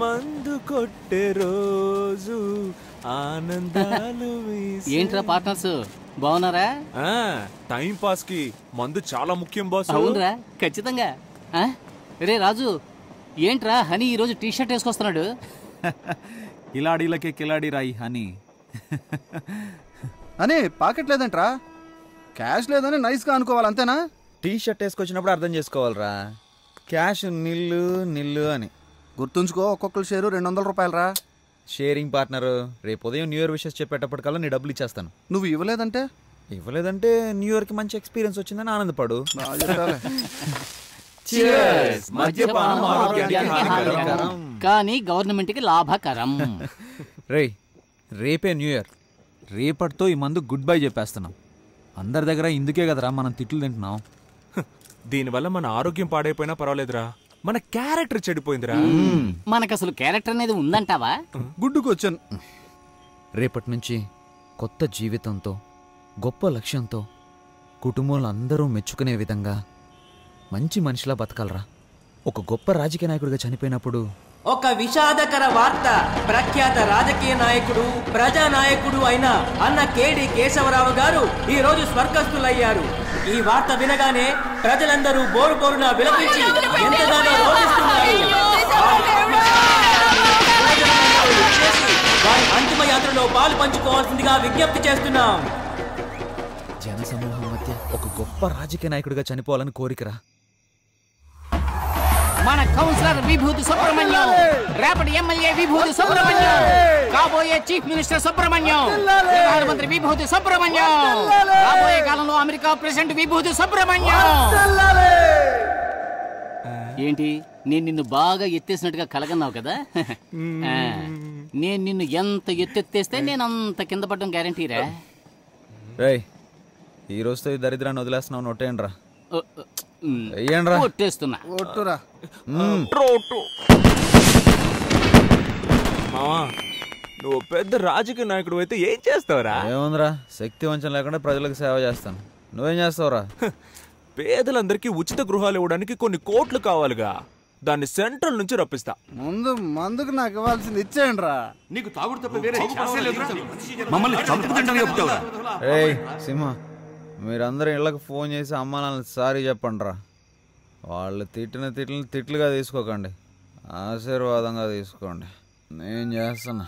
మందు కొట్టే రోజు ఆనందాలు ఏంట్రా పార్ట్నర్స్ బాగున్నారా? టైం పాస్ కి మందు చాలా ముఖ్యం బాస్. అవునరా ఖచ్చితంగా. రే రాజు ఏంట్రా హనీ ఈరోజు టీ షర్ట్ వేసుకొస్తున్నాడు? కిలాడీలకే కిలాడీ రాయి హనీ. అని పాకెట్ లేదంట్రా, క్యాష్ లేదని నైస్గా అనుకోవాలి అంతేనా? టీ షర్ట్ వేసుకొచ్చినప్పుడు అర్థం చేసుకోవాలరా, క్యాష్ నిల్లు నిల్లు అని. గుర్తుంచుకో, ఒక్కొక్కరు షేరు 200 రూపాయలరా. Sharing partner. రేపు ఉదయం న్యూ ఇయర్ విషెస్ చెప్పేటప్పటికల్లా నీ డబ్బులు ఇచ్చేస్తాను. నువ్వు ఇవ్వలేదంటే న్యూ ఇయర్కి మంచి ఎక్స్పీరియన్స్ వచ్చిందని ఆనందపడు. కానీ గవర్నమెంట్ కి లాభకరం. రేపే న్యూ ఇయర్, రేపటితో ఈ మందు గుడ్ బై చెప్పేస్తున్నాం. అందరి దగ్గర ఇందుకే కదరా మనం తిట్లు తింటున్నాం. దీనివల్ల మన ఆరోగ్యం పాడైపోయినా పర్వాలేదురా, మన క్యారెక్టర్ చెడిపోయిందిరా. మనకు అసలు క్యారెక్టర్ అనేది ఉందంటావా? గుడ్డుకొచ్చాను. రేపటి నుంచి కొత్త జీవితంతో, గొప్ప లక్ష్యంతో, కుటుంబంలో అందరూ మెచ్చుకునే విధంగా మంచి మనిషిలా బతకాలరా. ఒక గొప్ప రాజకీయ నాయకుడిగా చనిపోయినప్పుడు ఒక విషాదకర వార్త. ప్రఖ్యాత రాజకీయ నాయకుడు, ప్రజానాయకుడు అయిన అన్న కేడి కేశవరావు గారు ఈ రోజు స్వర్గస్థులయ్యారు. ఈ వార్త వినగానే ప్రజలందరూ బోరు బోరున విలపించి ఎంతగానో రోధిస్తున్నారు. వారి అంతిమ యాత్రలో పాలు పంచుకోవాల్సిందిగా విజ్ఞప్తి చేస్తున్నాం. జనసమూహం మధ్య ఒక గొప్ప రాజకీయ నాయకుడిగా చనిపోవాలని కోరికరా. మన కౌన్సిలర్ విభూతి సుబ్రహ్మణ్యం, రేపటి ఎమ్మెల్యే విభూతి సుబ్రహ్మణ్యం, కాబోయే చీఫ్ మినిస్టర్ సుబ్రహ్మణ్యం, ప్రధానమంత్రి విభూతి సుబ్రహ్మణ్యం, రాబోయే కాలంలో అమెరికా ప్రెసిడెంట్ విభూతి సుబ్రహ్మణ్యం. ఏంటి నేను నిన్ను బాగా ఎత్తేసినట్టుగా కలగన్నావు కదా? నేను నిన్ను ఎంత ఎత్తెత్తేస్తే నేను అంత కింద పడడం గ్యారంటీరా. ఈ రోజుతో ఈ దరిద్రాన్ని వదిలేస్తున్నావు. నొట్టేయండి రా. కొట్టేస్తున్నా. నువ్వు పెద్ద రాజకీయ నాయకుడు అయితే ఏం చేస్తావురా? ఏముందిరా, శక్తి వంచన లేకుండా ప్రజలకు సేవ చేస్తాను. నువ్వేం చేస్తావురా? పేదలందరికీ ఉచిత గృహాలు ఇవ్వడానికి కొన్ని కోట్లు కావాలిగా, దాన్ని సెంట్రల్ నుంచి రప్పిస్తా. ముందు మందుకు నాకు ఇవ్వాల్సింది ఇచ్చేయండి రా. నీకు తాగుడు తప్ప వేరే మమ్మల్ని చంపుకుంటాను చెప్తావురా? సింహ, మీరందరూ ఇళ్ళకి ఫోన్ చేసి అమ్మ నాన్న సారీ చెప్పండి రా. వాళ్ళు తిట్టిన తిట్లుగా తీసుకోకండి, ఆశీర్వాదంగా తీసుకోండి. నేను చేస్తున్నా.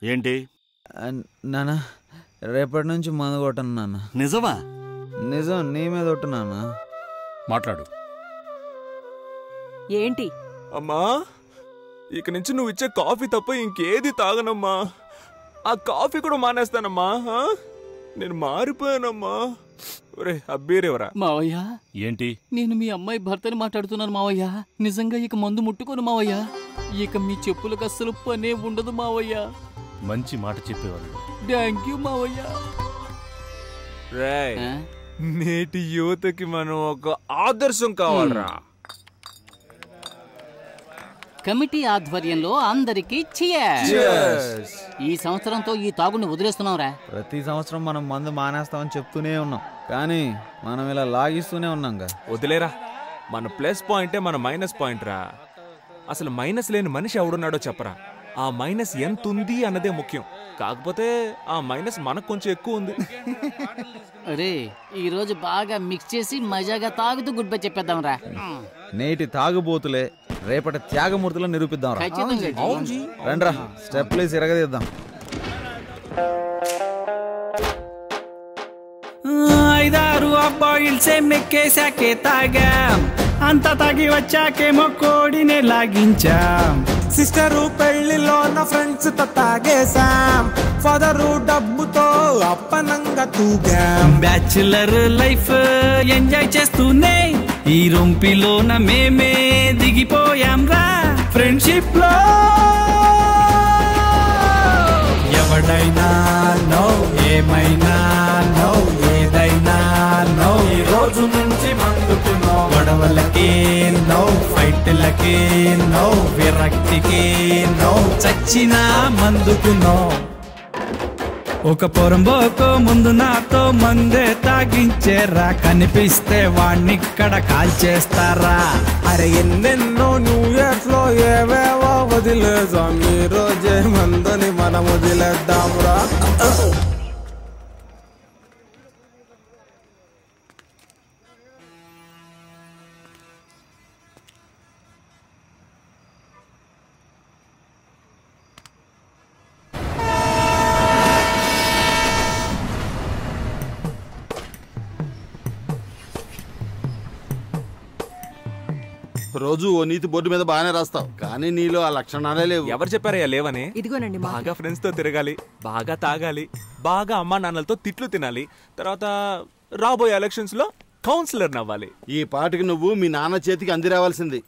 ఏంటి నాన్న, రేపటి నుంచి మందు కొట్టను నాన్న. నిజమా? నిజం, నీ మీద కొట్టు నాన్న. మాట్లాడు. ఏంటి అమ్మా, ఇక నుంచి నువ్వు ఇచ్చే కాఫీ తప్ప ఇంకేది తాగనమ్మా. ఆ కాఫీ కూడా మానేస్తానమ్మా. నేను మారిపోయానమ్మా. అబ్బీరేవరా మావయ్య? ఏంటి? నేను మీ అమ్మాయి భర్తని మాట్లాడుతున్నాను మావయ్య. నిజంగా ఇక మందు ముట్టుకోను మావయ్య. ఇక మీ చెప్పులకు అస్సలు పనే ఉండదు మావయ్య. మంచి మాట చెప్పేవాళ్ళు. థ్యాంక్ యూ మావయ్య. నేటి యువతకి మనం ఒక ఆదర్శం కావాలరా. కమిటీ ఆధ్వర్యంలో అందరికి cheers. ఈ సంవత్సరంతో ఈ తాగుని వదిలేస్తున్నాంరా. ప్రతి సంవత్సరం మనం మందు మానేస్తామని చెప్తూనే ఉన్నాం, కానీ మనం ఇలా లాగిస్తూనే ఉన్నాంగా. వదిలేరా, మన ప్లస్ పాయింటే మన మైనస్ పాయింట్ రా. అసలు మైనస్ లేని మనిషి ఎవడున్నాడో చెప్పరా. ఆ మైనస్ ఎంత ఉంది అన్నదే ముఖ్యం. కాకపోతే ఆ మైనస్ మనకు కొంచెం ఎక్కువ ఉంది. అరే, ఈ రోజు బాగా మిక్స్ చేసి మజాగా తాగుతూ గుడ్ బై చెప్పేద్దాం రా. నేటి తాగుబోతులే రేపటి త్యాగమూర్తులు నిరూపిద్దాం రా. రండ్రా, స్టెప్లేసి ఇరగదీద్దాం. 5-6 అబ్బాయిల్సే మెక్కేశాకే తాగాం, అంత తాగి వచ్చాకేమో కోడినే లాగించాం. సిస్టరు పెళ్లిలో నా ఫ్రెండ్స్ తో తాగేశాం, ఫాదరు డబ్బుతో అప్పనంగా తూగాం. బ్యాచులర్ లైఫ్ ఎంజాయ్ చేస్తూనే ఈ రొంపిలోన మేమే దిగిపోయాం రా. ఫ్రెండ్షిప్ లో ఎవడైనా నో, ఏమైనా నో, ఏదైనా నో. ఈ రోజు నుంచి మందుకు నో, గొడవలకి నో, ఫైట్లకి నో, విరక్తికి నో, చచ్చిన మందుకు నో. ఒక పొరంబోకు ముందు నాతో మందే తాగించేరా, కనిపిస్తే వాణ్ణిక్కడ కాల్చేస్తారా. అరే ఎన్నెన్నో న్యూ ఇయర్స్ లో ఏవేవో వదిలేసాం, ఈ రోజే మందని మనం వదిలేద్దాంరా. రోజు ఓ నీతి బోర్డు మీద బాగానే రాస్తావు, కానీ నీలో ఆ లక్షణాలే లేవు. ఎవరు చెప్పారయ్యా లేవని? ఇదిగోనండి బాగా ఫ్రెండ్స్ తో తిరగాలి, బాగా తాగాలి, బాగా అమ్మా నాన్నలతో తిట్లు తినాలి, తర్వాత రాబోయే ఎలక్షన్స్ లో కౌన్సిలర్ నవ్వాలి. ఈ పాటికి నువ్వు మీ నాన్న చేతికి అంది రావాల్సింది.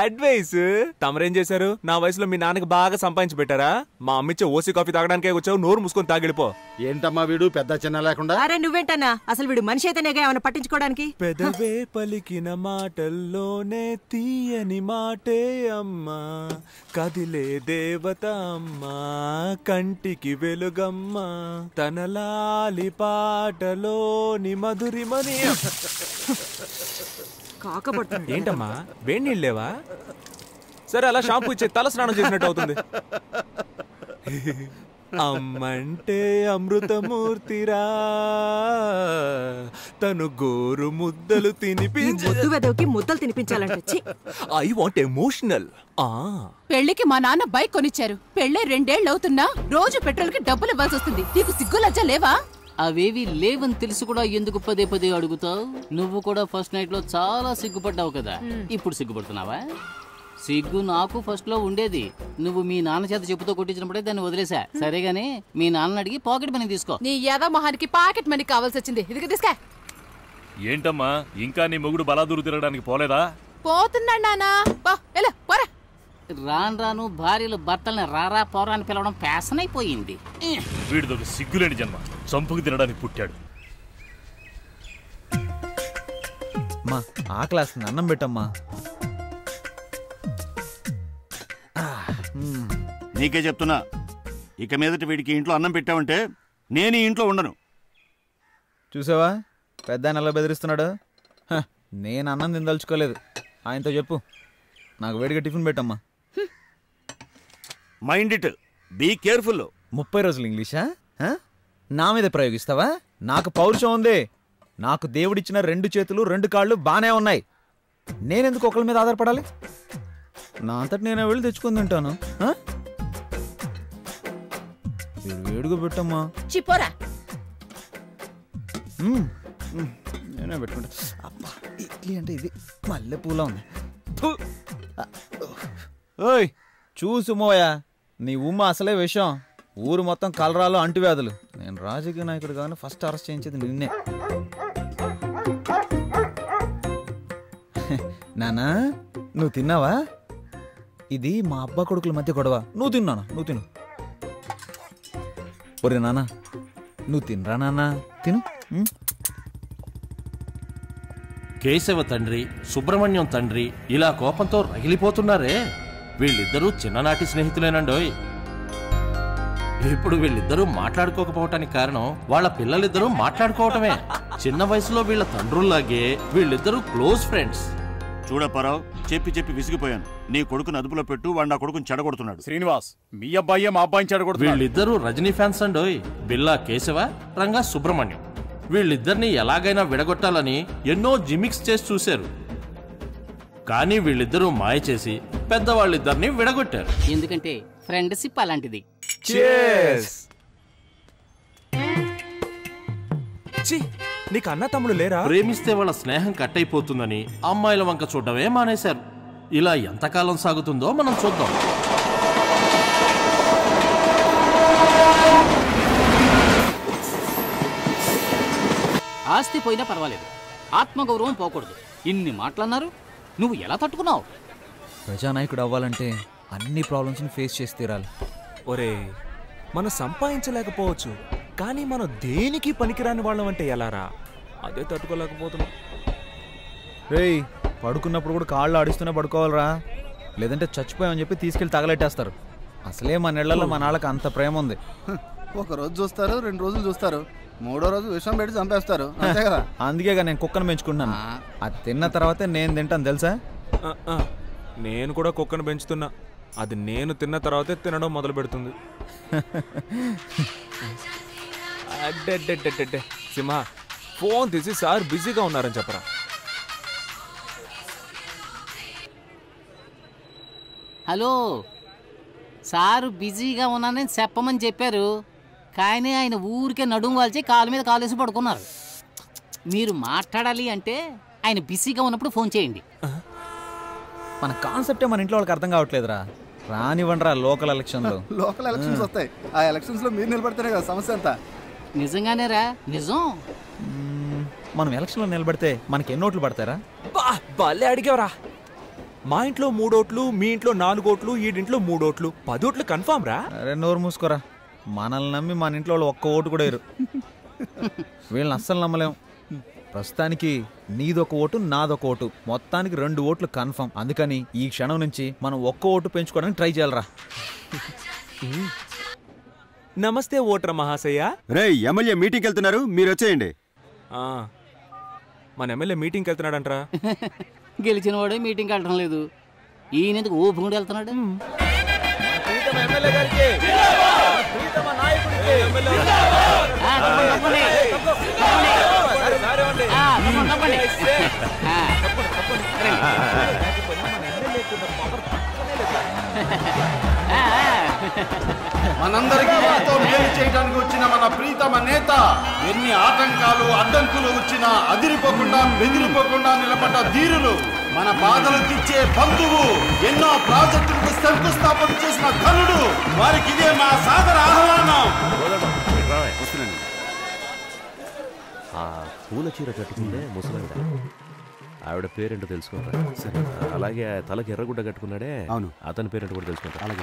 అడ్వైస్ తమరేం చేశారు? నా వయసులో మీ నాన్నకి బాగా సంపాదించి పెట్టారా? మా అమ్మిచ్చే ఓసీ కాఫీ తాగడానికే వచ్చావు, నోరు మూసుకొని తాగిలిపో. ఏంటమ్మా వీడు పెద్ద చిన్న లేకుండా? అరే నువ్వేంటన్నా, అసలు వీడు మనిషి అయితేనేగా ఏమైనా పట్టించుకోవడానికి? పెదవే పలికిన మాటల్లోనే తీయని మాటే అమ్మా, కదిలే దేవత అమ్మా, కంటికి వెలుగమ్మా, తన లాలి పాటలోని మధురిమని. ఏంటమ్మా వేడి నీళ్ళు లేవా? సరే అలా షాంపూ ఇచ్చే, తల స్నానం చేసినట్టు అవుతుంది. అమ్మంటే అమృతమూర్తిరా, తను గోరు ముద్దలు తినిపించి ముద్దలు తినిపించాలంటే ఐ వాంట్ ఎమోషనల్. పెళ్లికి మా నాన్న బైక్ కొనిచ్చారు, పెళ్ళే 2 ఏళ్ళు అవుతున్నా రోజు పెట్రోల్ కి డబ్బులు ఇవ్వాల్సి వస్తుంది. నీకు సిగ్గు లజ్జ లేవా? అవేవి లేవని తెలిసి కూడా ఎందుకు పదే పదే అడుగుతావు? నువ్వు కూడా ఫస్ట్ నైట్ లో చాలా సిగ్గుపడ్డావు కదా, ఇప్పుడు సిగ్గుపడుతున్నావా? సిగ్గు నాకు ఫస్ట్ లో ఉండేది, నువ్వు మీ నాన్న చేత చెప్పుతో కొట్టించినప్పుడే దాన్ని వదిలేసా. సరేగాని మీ నాన్న అడిగి పాకెట్ మనీ తీసుకో. నీ యాదా మొహానికి పాకెట్ మనీ కావాల్సి వచ్చింది, ఇది తీసుకా. ఏంటమ్మా ఇంకా నీ మొగుడు బలాదూరు తిరగడానికి పోలేదా? పోతున్నాడు నానా. రాను రాను భార్యలు భర్తల్ని రారా పోరా అని పిలవడం ఫ్యాషన్ అయిపోయింది. వీడిదొక సిగ్గులేని జన్మ, చంపుకు తినడానికి పుట్టాడు. మా ఆ క్లాస్ అన్నం పెట్టమ్మా. నీకే చెప్తున్నా, ఇక మీదట వీడికి ఇంట్లో అన్నం పెట్టావంటే నేను ఈ ఇంట్లో ఉండను. చూసావా పెద్ద ఆయన ఎలా బెదిరిస్తున్నాడు? నేను అన్నం తినదలుచుకోలేదు, ఆయనతో చెప్పు నాకు వేడిగా టిఫిన్ పెట్టమ్మా. Mind it, be careful. 30 రోజులు ఇంగ్లీషా? నా మీద ప్రయోగిస్తావా? నాకు పౌరుషం ఉంది, నాకు దేవుడిచ్చిన 2 చేతులు 2 కాళ్ళు బానే ఉన్నాయి. నేనెందుకు ఒకళ్ళ మీద ఆధారపడాలి? నా అంతటి నేను వెళ్ళి తెచ్చుకొని తింటాను. వేడిగా పెట్టమ్మా. నేనే పెట్టుకుంటా. అబ్బా ఇడ్లీ అంటే ఇది మల్లె పూల ఉంది. ఓయ్ చూసు మోయా, నీ ఉమ్మ అసలే విషయం. ఊరు మొత్తం కలరాలు అంటువ్యాధులు. నేను రాజకీయ నాయకుడు కానీ ఫస్ట్ అరెస్ట్ చేయించేది నిన్నే. నానా నువ్వు తిన్నావా? ఇది మా అబ్బా కొడుకుల మధ్య గొడవ. నువ్వు తిన్నానా? నువ్వు తిను. ఒరే నానా నువ్వు తినరా నాన్నా, తిను. కేశవ తండ్రి, సుబ్రహ్మణ్యం తండ్రి ఇలా కోపంతో రగిలిపోతున్నారే. వీళ్ళిద్దరూ చిన్ననాటి స్నేహితులేనండోయ్. ఇప్పుడు వీళ్ళిద్దరూ మాట్లాడుకోకపోవటానికి కారణం వాళ్ళ పిల్లలిద్దరూ మాట్లాడుకోవటమే. చిన్న వయసులో వీళ్ళ తండ్రుల్లాగే వీళ్ళిద్దరూ క్లోజ్ ఫ్రెండ్స్. చూడప్పారావు, చెప్పి చెప్పి విసిగిపోయాను. నీ కొడుకుని అదుపులో పెట్టు, వాడు నా కొడుకుని చెడగొడుతున్నాడు. శ్రీనివాస్, మీ అబ్బాయి మా అబ్బాయిని చెడగొడుతున్నాడు. వీళ్ళిద్దరూ రజనీ ఫ్యాన్స్ అండోయ్. బిల్లా కేశవ, రంగా సుబ్రహ్మణ్యం. వీళ్ళిద్దరిని ఎలాగైనా విడగొట్టాలని ఎన్నో జిమిక్స్ చేసి చూశారు. కానీ వీళ్ళిద్దరూ మాయ చేసి పెద్దవాళ్ళిద్దరిని విడగొట్టారు. ఎందుకంటే ఫ్రెండ్షిప్ అలాంటిది. నీకు అన్న తమ్ముడు లేరా? ప్రేమిస్తే వాళ్ళ స్నేహం కట్ అయిపోతుందని అమ్మాయిల వంక చూడటమే మానేశారు. ఇలా ఎంతకాలం సాగుతుందో మనం చూద్దాం. ఆస్తి పోయినా పర్వాలేదు, ఆత్మగౌరవం పోకూడదు. ఇన్ని మాటలన్నారు, నువ్వు ఎలా తట్టుకున్నావు? ప్రజానాయకుడు అవ్వాలంటే అన్ని ప్రాబ్లమ్స్ని ఫేస్ చేసి తీరాలి. ఒరే మనం సంపాదించలేకపోవచ్చు, కానీ మనం దేనికి పనికిరాని వాళ్ళం అంటే ఎలారా? అదే తట్టుకోలేకపోతున్నాం. రేయ్ పడుకున్నప్పుడు కూడా కాళ్ళు ఆడిస్తూనే పడుకోవాలరా, లేదంటే చచ్చిపోయామని చెప్పి తీసుకెళ్ళి తగలెట్టేస్తారు. అసలే మన ఇళ్లలో మన వాళ్ళకి అంత ప్రేమ ఉంది. ఒక రోజు చూస్తారు, 2 రోజులు చూస్తారు, 3వ రోజు విషం పెట్టి చంపేస్తారు, అంతే కదా. అందుకేగా నేను కుక్కను పెంచుకుంటున్నాను. అది తిన్న తర్వాతే నేను తింటాను తెలుసా. నేను కూడా కుక్కను పెంచుతున్నా. అది నేను తిన్న తర్వాతే తినడం మొదలు పెడుతుంది. సింహ, ఫోన్ తీసి సార్ బిజీగా ఉన్నారని చెప్పరా. హలో సారు బిజీగా ఉన్నానని చెప్పమని చెప్పారు, కానీ ఆయన ఊరికే నడుము వాల్చి కాలు మీద కాలేసి పడుకున్నారు. మీరు మాట్లాడాలి అంటే ఆయన బిజీగా ఉన్నప్పుడు ఫోన్ చేయండి. మన కాన్సెప్టే మన ఇంట్లో వాళ్ళకి అర్థం కావట్లేదురా. రానివ్వండిరా లోకల్ ఎలక్షన్లు. లోకల్ ఎలక్షన్స్ వస్తాయి, ఆ ఎలక్షన్స్ లో మీరు నిలబడితేనే కదా సమస్య అంతా. నిజంగానేరా? నిజం. మనం ఎలక్షన్లో నిలబడితే మనకి ఎన్ని ఓట్లు పడతారా? భలే అడిగావరా. మా ఇంట్లో 3 ఓట్లు, మీ ఇంట్లో 4 ఓట్లు, ఈడింట్లో 3 ఓట్లు, 10 ఓట్లు కన్ఫామ్ రా. అరే నోరు మూసుకోరా. మనల్ని నమ్మి మన ఇంట్లో వాళ్ళు ఒక్క ఓటు కూడా ఇరు. వీళ్ళని అస్సలు నమ్మలేం. ప్రస్తుతానికి నీదొక ఓటు, నాదొక ఓటు, మొత్తానికి 2 ఓట్లు కన్ఫర్మ్. అందుకని ఈ క్షణం నుంచి మనం ఒక్క ఓటు పెంచుకోవడానికి ట్రై చేయాలరా. నమస్తే ఓటర్ మహాశయ. రే ఎమ్మెల్యే మీటింగ్కి వెళ్తున్నారు, మీరు వచ్చేయండి. మన ఎమ్మెల్యే మీటింగ్కి వెళ్తున్నాడంట్రా. గెలిచిన వాడే మీటింగ్కి వెళ్ళడం లేదు, ఈయనెందుకు ఓపుకుంటూ వెళ్తున్నాడు. మనందరికీ ఎంతో మేలు చేయడానికి వచ్చిన మన ప్రీతమ నేత ఎన్ని ఆటంకాలు అడ్డంకులు వచ్చినా అదిరిపోకుండా బెదిరిపోకుండా నిలబడ్డ ధీరులు, మన బాధలు తీర్చే బంధువు, ఎన్నో ప్రాజెక్టులకు శంకుస్థాపన చేసిన ధనుడు, వారికి ఇదే మా సాదర ఆహ్వానం. ఆ పూల చీర కట్టుకుంటే ముసలావిడ, ఆవిడ పేరేంటో తెలుసుకుంటా. అలాగే తలకి ఎర్రగుడ్డ కట్టుకున్నాడే, అవును, అతని పేరేంటో కూడా తెలుసుకుంటా. అలాగే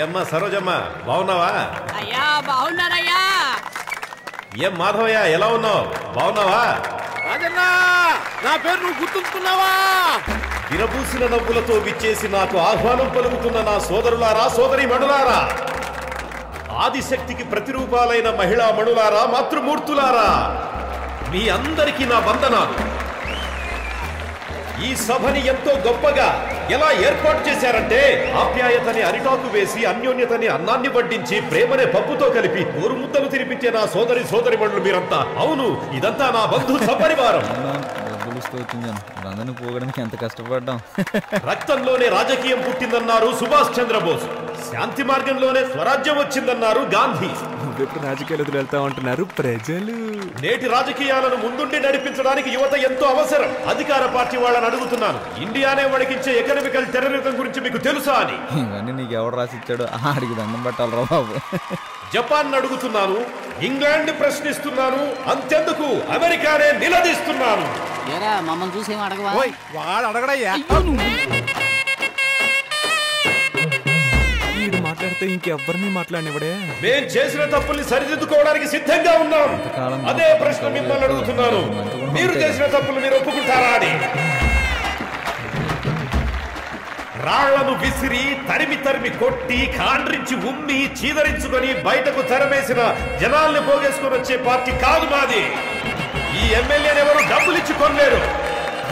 ఏమ్మా సరోజమ్మ, బాగున్నావా? అయ్యా బాగున్నానయ్యా. ఏం మాధవయ్య, ఎలా ఉన్నావు? బాగున్నావా? రాజన్న, నా పేరు నువ్వు గుర్తుంచుకున్నావా? విరబూసిన నవ్వులతో విచ్చేసి నాకు ఆహ్వానం పలుకుతున్న నా సోదరులారా, సోదరి మణులారా, ఆదిశక్తికి ప్రతిరూపాలైన మహిళా మణులారా, మాతృమూర్తులారా, మీ అందరికీ నా వందనాలు. ఈ సభని ఎంతో గొప్పగా ఎలా ఏర్పాటు చేశారంటే, ఆప్యాయతని అరిటాకు వేసి, అన్యోన్యతని అన్నాన్ని వడ్డించి, ప్రేమనే పప్పుతో కలిపి ఊరు ముద్దలు తినిపించే నా సోదరి సోదరి మణులు మీరంతా. అవును, ఇదంతా నా బంధు సపరివారం. అందరిని పోగడానికి ఎంత కష్టపడ్డాం. రక్తంలోనే రాజకీయం పుట్టిందన్నారు సుభాష్ చంద్రబోస్, శాంతి మార్గంలోనే స్వరాజ్యం వచ్చిందన్నారు గాంధీ. నువ్వెప్పుడు రాజకీయాలకు వెళ్తామంటున్నారు ప్రజలు. నేటి రాజకీయాలను ముందుండి నడిపించడానికి యువత ఎంతో అవసరం. అధికార పార్టీ వాళ్ళని అడుగుతున్నాను, ఇండియానే వణికించే ఎకనామికల్ టెర్రరిజం గురించి మీకు తెలుసా అని. ఇవన్నీ నీకు ఎవరు రాసిచ్చాడు? ఆడికి దండం పెట్టాలరా బాబు. జపాన్ అడుగుతున్నాను, ఇంగ్లాండ్ ప్రశ్నిస్తున్నాను, అంతెందుకు అమెరికానే నిలదీస్తున్నాను. మమ్మల్ని చూసి ఏం అడగవా? వాడు అడగడయ్యా. వీడు మాట్లాడితే ఇంకెవ్వరిని మాట్లాడినవడే. మేం చేసిన తప్పుల్ని సరిదిద్దుకోవడానికి సిద్ధంగా ఉన్నాం. అదే ప్రశ్న మిమ్మల్ని అడుగుతున్నాను, మీరు చేసిన తప్పులు మీరు ఒప్పుకుంటారా అని. రాళ్లను విసిరి తరిమి తరిమి కొట్టి కాండ్రించి ఉమ్మి చీదరించుకొని బయటకు తెరమేసిన జనాల్ని పోగేసుకొని వచ్చే పార్టీ కాదు మాది. ఈ ఎమ్మెల్యేని ఎవరు డబ్బులు ఇచ్చి కొనలేరు.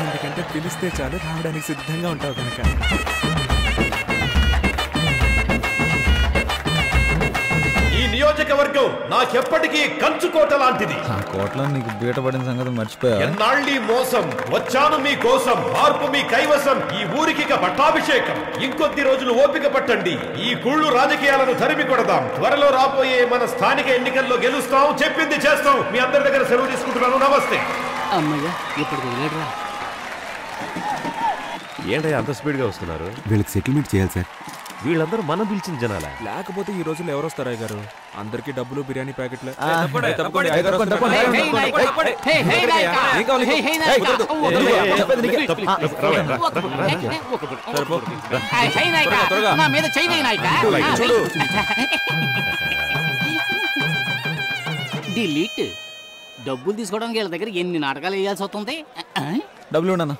ఎందుకంటే పిలిస్తే చాలు రావడానికి సిద్ధంగా ఉంటావు కనుక. ఈ నియోజకవర్గం నాకెప్పటికీ కంచుకోట లాంటిది. ఆ కోటలో నీకు బీటపడిన సంగతి మర్చిపోయా. ఎన్నాళ్ళీ మోసం, వచ్చాను మీ కోసం, మార్పు మీ కైవసం, ఈ ఊరికి పట్టాభిషేకం. ఇంకొద్ది రోజులు ఓపిక పట్టండి, ఈ కుళ్ళు రాజకీయాలను తరిమి కొడదాం. త్వరలో రాబోయే మన స్థానిక ఎన్నికల్లో గెలుస్తాం, చెప్పింది చేస్తాం. మీ అందరి దగ్గర సెలవు తీసుకుంటున్నాను. నమస్తే. అమ్మయ్య, ఇప్పుడు ఏంటయ్యా అంత స్పీడ్గా వస్తున్నారు? వీళ్ళకి సెటిల్మెంట్ చేయాలి సార్. వీళ్ళందరూ మనం పిలిచిన జనాలా? లేకపోతే ఈ రోజుల్లో ఎవరు వస్తారా గారు? అందరికి డబ్బులు, బిర్యానీ ప్యాకెట్లు. డిలీట్. డబ్బులు తీసుకోవడానికి వీళ్ళ దగ్గర ఎన్ని నాటకాలు వేయాల్సి వస్తుంది. డబ్బులు ఉండన్నా.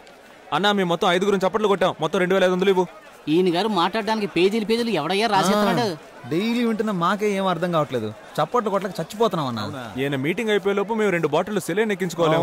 అన్నా మేము మొత్తం 5 చప్పట్లు కొట్టాం. మొత్తం 2500 ఇవ్వు. ఈయన గారు మాట్లాడడానికి పేజీలు ఎవడయ్యా రాసేస్తున్నాడు? డైలీ వింటున్న మాకే ఏం అర్థం కావట్లేదు. చప్పట్లు కొట్టలకు చచ్చిపోతున్నాం అన్నా. ఈయన మీటింగ్ అయిపోయే లోపు మేము 2 బాటిల్ సెలైన్ ఎక్కించుకోవాలి.